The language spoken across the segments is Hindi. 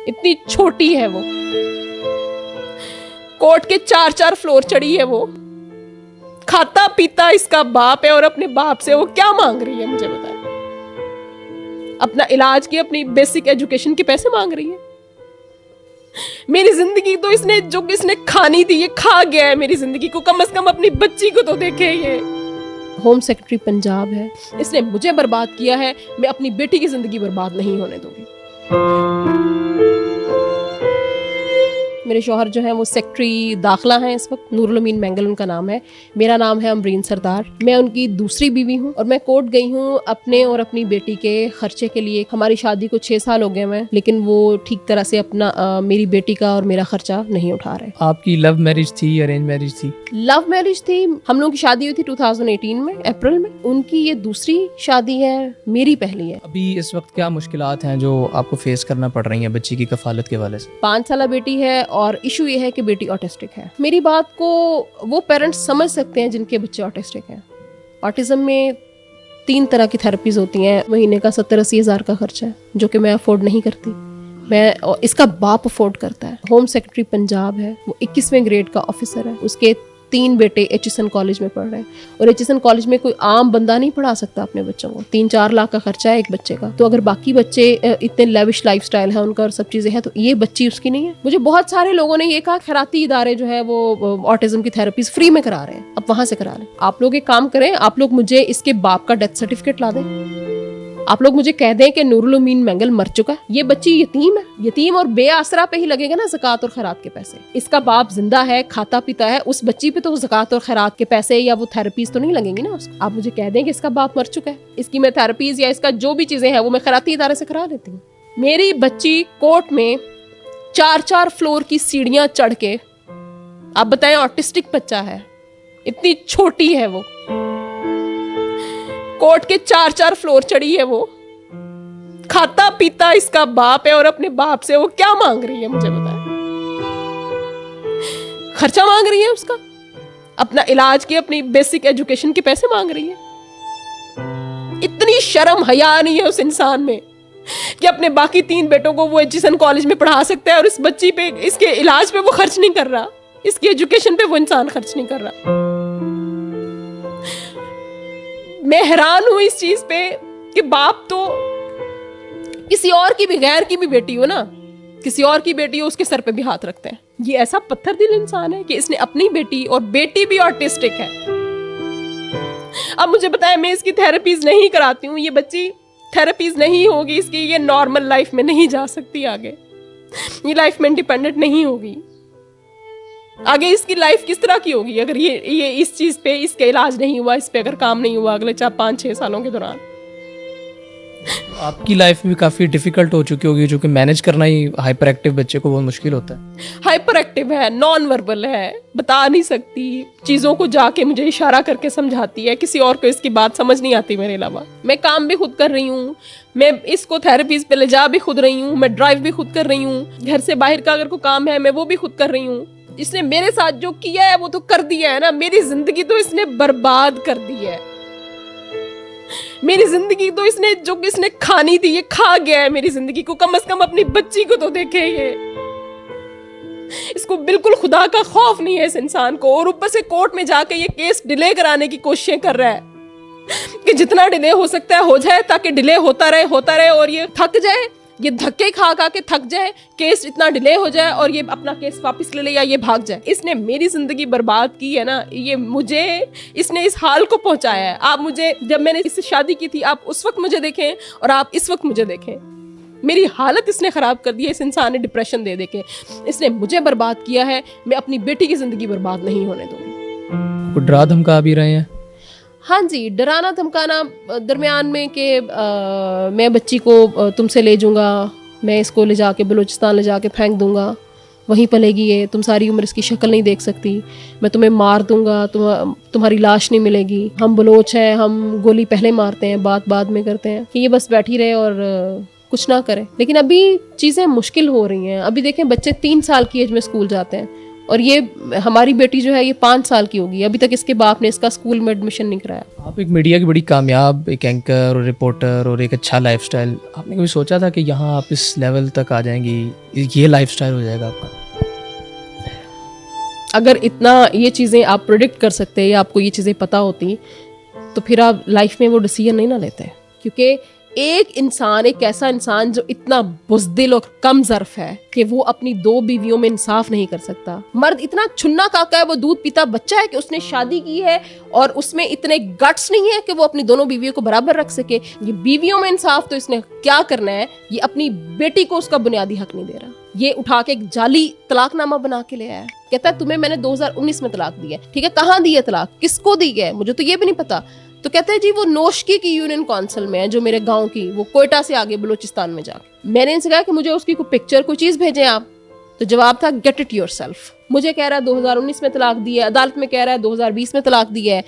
इतनी छोटी है वो, कोर्ट के 4-4 फ्लोर चढ़ी है वो, खाता पीता इसका बाप है और अपने बाप से वो क्या मांग रही है मुझे बताएं? अपना इलाज की, अपनी बेसिक एजुकेशन के पैसे मांग रही है। मेरी जिंदगी तो इसने खानी थी, ये खा गया है मेरी जिंदगी को। कम से कम अपनी बच्ची को तो देखे। ये होम सेक्रेटरी पंजाब है, इसने मुझे बर्बाद किया है, मैं अपनी बेटी की जिंदगी बर्बाद नहीं होने दूंगी। मेरे शौहर जो हैं वो सेक्रेटरी दाखिला हैं इस वक्त, नूरुल अमीन मैंगल उनका नाम है। मेरा नाम है अमरीन सरदार। मैं उनकी दूसरी बीवी हूँ और मैं कोर्ट गई हूँ अपने और अपनी बेटी के खर्चे के लिए। हमारी शादी को 6 साल हो गए हैं, लेकिन वो ठीक तरह से अपना मेरी बेटी का और मेरा खर्चा नहीं उठा रहे। आपकी लव मैरिज थी, अरेंज मैरिज थी? लव मैरिज थी। हम लोगों की शादी हुई थी 2018 में, अप्रैल में। उनकी ये दूसरी शादी है, मेरी पहली है। अभी इस वक्त क्या मुश्किलात हैं जो आपको फेस करना पड़ रही हैं बच्ची की कफालत के हवाले से? 5 साल बेटी है और इशू ये है कि बेटी ऑटिस्टिक है। मेरी बात को वो पेरेंट्स समझ सकते हैं जिनके बच्चे ऑटिस्टिक हैं। ऑटिज्म में 3 तरह की थेरेपीज होती हैं। महीने का 70-80 हज़ार का खर्चा है जो कि मैं अफोर्ड नहीं करती, मैं इसका बाप अफोर्ड करता है। होम सेक्रेटरी पंजाब है, वो 21वें ग्रेड का ऑफिसर है। उसके 3 बेटे एचएसएन कॉलेज में पढ़ रहे हैं और एचएसएन कॉलेज में कोई आम बंदा नहीं पढ़ा सकता अपने बच्चों को। 3-4 लाख का खर्चा है एक बच्चे का। तो अगर बाकी बच्चे इतने लेविश लाइफस्टाइल है उनका और सब चीजें हैं, तो ये बच्ची उसकी नहीं है। मुझे बहुत सारे लोगों ने ये कहा खैराती इदारे जो है वो ऑटिज्म की थेरेपीज फ्री में करा रहे हैं, अब वहां से करा लें। आप लोग एक काम करें, आप लोग मुझे इसके बाप का डेथ सर्टिफिकेट ला दें। आप लोग मुझे कह दें कि नूरुल अमीन मैंगल मर चुका है। ये बच्ची यतीम है, यतीम और बेआसरा पे ही लगेगा ना ज़कात और खैरात के पैसे। इसका बाप जिंदा है, खाता पीता है, उस बच्ची पे तो ज़कात और खैरात के पैसे या वो थेरेपीज तो नहीं लगेंगी ना उसको। आप मुझे कह दें कि इसका बाप मर चुका है, इसकी मैं थेरेपीज या इसका जो भी चीजें हैं वो मैं खैराती इदारे से करा लेती हूँ। मेरी बच्ची कोर्ट में 4-4 फ्लोर की सीढ़ियां चढ़ के, आप बताएं, ऑटिस्टिक बच्चा है, इतनी छोटी है वो, कोर्ट के 4-4 फ्लोर चढ़ी है वो, खाता पीता इसका बाप है और अपने बाप से वो क्या मांग रही है मुझे बताएं? खर्चा मांग रही है उसका, अपना इलाज की, अपनी बेसिक एजुकेशन के पैसे मांग रही है। इतनी शर्म हया नहीं है उस इंसान में कि अपने बाकी 3 बेटों को वो एचएसएन कॉलेज में पढ़ा सकता है और इस बच्ची पे, इसके इलाज पे वो खर्च नहीं कर रहा, इसकी एजुकेशन पे वो इंसान खर्च नहीं कर रहा। मैं हैरान हूं इस चीज पे कि बाप तो किसी और की भी, गैर की भी बेटी हो ना, किसी और की बेटी हो, उसके सर पे भी हाथ रखते हैं। ये ऐसा पत्थर दिल इंसान है कि इसने अपनी बेटी, और बेटी भी ऑटिस्टिक है। अब मुझे बताएं, मैं इसकी थेरेपीज नहीं कराती हूँ, ये बच्ची थेरेपीज नहीं होगी इसकी, ये नॉर्मल लाइफ में नहीं जा सकती आगे, ये लाइफ में इंडिपेंडेंट नहीं होगी। आगे इसकी लाइफ किस तरह की होगी अगर ये इस चीज पे, इसका इलाज नहीं हुआ, इस पे अगर काम नहीं हुआ अगले 4-5-6 सालों के दौरान। आपकी लाइफ भी काफी डिफिकल्ट हो चुकी होगी, जो कि मैनेज करना ही हाइपर एक्टिव बच्चे को बहुत मुश्किल होता है। हाइपर एक्टिव है, नॉन वर्बल है, बता नहीं सकती चीजों को, जाके मुझे इशारा करके समझाती है, किसी और को इसकी बात समझ नहीं आती मेरे अलावा। मैं काम भी खुद कर रही हूँ, मैं इसको थेरेपीज पे ले जा भी खुद रही हूँ, मैं ड्राइव भी खुद कर रही हूँ, घर से बाहर का अगर कोई काम है मैं वो भी खुद कर रही हूँ। इसने मेरे साथ जो किया है वो तो कर दिया है ना, मेरी जिंदगी तो इसने बर्बाद कर दी है। मेरी जिंदगी तो इसने खानी थी, ये खा गया है मेरी जिंदगी को। कम से कम अपनी बच्ची को तो देखे। ये इसको बिल्कुल खुदा का खौफ नहीं है इस इंसान को, और ऊपर से कोर्ट में जाके ये केस डिले कराने की कोशिशें कर रहा है कि जितना डिले हो सकता है हो जाए, ताकि डिले होता रहे और ये थक जाए, ये धक्के खा के थक जाए, केस इतना डिले हो जाए और ये अपना केस वापस ले ले या ये भाग जाए। इसने मेरी जिंदगी बर्बाद की है ना, ये मुझे, इसने इस हाल को पहुंचाया है। आप मुझे, जब मैंने इससे शादी की थी, आप उस वक्त मुझे देखें और आप इस वक्त मुझे देखें, मेरी हालत इसने खराब कर दी है। इस इंसान ने डिप्रेशन दे के इसने मुझे बर्बाद किया है। मैं अपनी बेटी की जिंदगी बर्बाद नहीं होने दूंगी। डरा धमका भी रहे हैं? हाँ जी, डराना धमकाना दरमियान में कि मैं बच्ची को तुमसे ले जाऊंगा, मैं इसको ले जाके बलूचिस्तान ले जाके फेंक दूंगा, वहीं पलेगी ये, तुम सारी उम्र इसकी शक्ल नहीं देख सकती, मैं तुम्हें मार दूंगा, तुम्हारी लाश नहीं मिलेगी, हम बलोच हैं, हम गोली पहले मारते हैं, बात बाद में करते हैं, कि ये बस बैठी रहे और कुछ ना करे। लेकिन अभी चीज़ें मुश्किल हो रही हैं। अभी देखें, बच्चे 3 साल की एज में स्कूल जाते हैं, और ये हमारी बेटी जो है ये 5 साल की होगी, अभी तक इसके बाप ने इसका स्कूल में एडमिशन नहीं कराया। आप एक मीडिया की बड़ी कामयाब एक एंकर और रिपोर्टर और एक अच्छा लाइफस्टाइल, आपने कभी सोचा था कि यहाँ आप इस लेवल तक आ जाएंगी, ये लाइफस्टाइल हो जाएगा आपका? अगर इतना ये चीज़ें आप प्रेडिक्ट कर सकते या आपको ये चीज़ें पता होती तो फिर आप लाइफ में वो डिसीजन नहीं ना लेते। क्योंकि एक इंसान, एक ऐसा इंसान जो इतना बुज़दिल और कम ज़र्फ है कि वो अपनी 2 बीवियों में इंसाफ नहीं कर सकता। मर्द इतना छुन्ना काका है, वो दूध पीता बच्चा है कि उसने शादी की है और उसमें इतने गट्स नहीं है कि वो अपनी दोनों बीवियों को बराबर रख सके। ये बीवियों में इंसाफ तो इसने क्या करना है, ये अपनी बेटी को उसका बुनियादी हक नहीं दे रहा। ये उठा के एक जाली तलाकनामा बना के ले आया, कहता है तुम्हें मैंने 2019 में तलाक दी है। ठीक है, कहाँ दी है तलाक, किसको दी है, मुझे तो ये भी नहीं पता। तो कहते हैं जी वो नोशकी की यूनियन काउंसिल में है, जो मेरे गांव की, वो कोयटा से आगे बलूचिस्तान में जाके। मैंने इनसे कहा कि मुझे उसकी कोई पिक्चर, कोई चीज भेजें आप। तो जवाब था गेट इट योरसेल्फ। मुझे कह रहा है 2019 में तलाक दी है, अदालत में कह रहा है 2020 में तलाक दी है,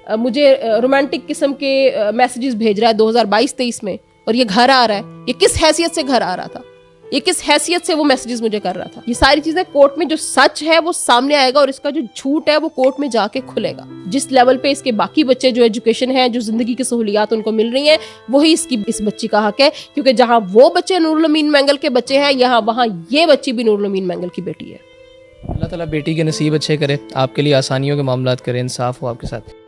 मुझे रोमांटिक किस्म के मैसेजेस भेज रहा है 2022-23 में, और ये घर आ रहा है। ये किस हैसियत से घर आ रहा था, ये किस हैसियत से वो मैसेजेस मुझे कर रहा था। ये सारी चीजें कोर्ट में, जो सच है वो सामने आएगा और इसका जो झूठ है वो कोर्ट में जाके खुलेगा। जिस लेवल पे इसके बाकी बच्चे जो एजुकेशन है, जो जिंदगी की सहूलियात उनको मिल रही हैं, वही इस बच्ची का हक है। क्योंकि जहां वो बच्चे नूरुल अमीन मैंगल के बच्चे हैं, वहां ये बच्ची भी नूरुल अमीन मैंगल की बेटी है। अल्लाह ताला बेटी के नसीब अच्छे करे, आपके लिए आसानियों के मामलात करे, इंसाफ हो आपके साथ।